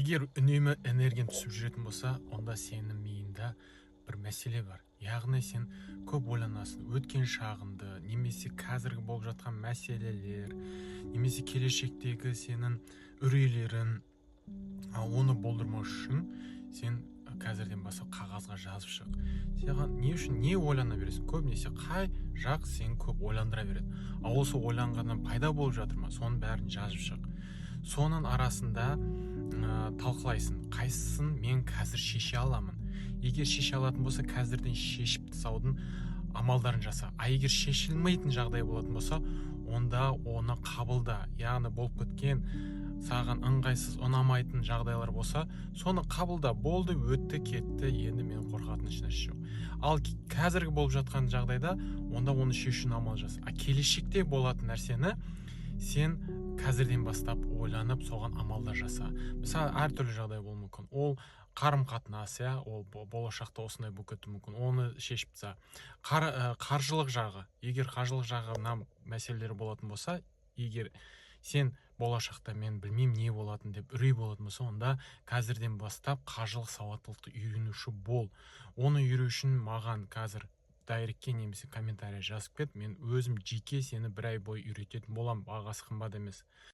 егер үнемі энергияң түсіп жүретін болса, онда сенің миыңда бір мәселе бар. Яғни сен көп ойланасың, өткен шағыңды, немесе қазіргі болып жатқан мәселелер, немесе келешектегі сенің үрейлерін, оны болдырмау үшін сен қазірден бастап қағазға жазып шық. Саған не үшін не ойлана бересің? Көбінесе қай жақ сен көп ойландыра береді. Осы ойланғаннан пайда болып жатыр ма? Соның бәрін жазып шық. Соның арасында талқылайсың, қайсысын мен қазір шеше аламын. Егер шеше алатын болса, қазірден шешіп тастаудың амалдарын жаса. Егер шешілмейтін жағдай болатын болса, онда оны қабылда. Яғни болып кеткен саған ыңғайсыз, ұнамайтын жағдайлар болса, соны қабылда. Болды, өтті, кетті, енді мен қорқатын ешнәрсе жоқ. Ал қазіргі болып жатқан жағдайда, онда оны шешудің амал жаса. Келешекте болатын нәрсені сен қазірден бастап ойланып, соған амалдар жаса. Мысалы, әртүрлі жағдай болуы мүмкін. Ол қарым-қатынас, ол болашақта осындай болып кетуі мүмкін. Оны шешіп таста. Қаржылық жағы. Егер қаржылық жағынан мәселелері болатын болса, егер сен болашақта мен білмеймін не болатын деп үрей болатын болса, онда қазірден бастап қаржылық сауаттылықты үйренуші бол. Оны үйрену үшін маған қазір дайректке немесе комментария жазып кет, мен өзім жеке сені бір ай бойы үйрететін боламын, бағасы қымбат емес.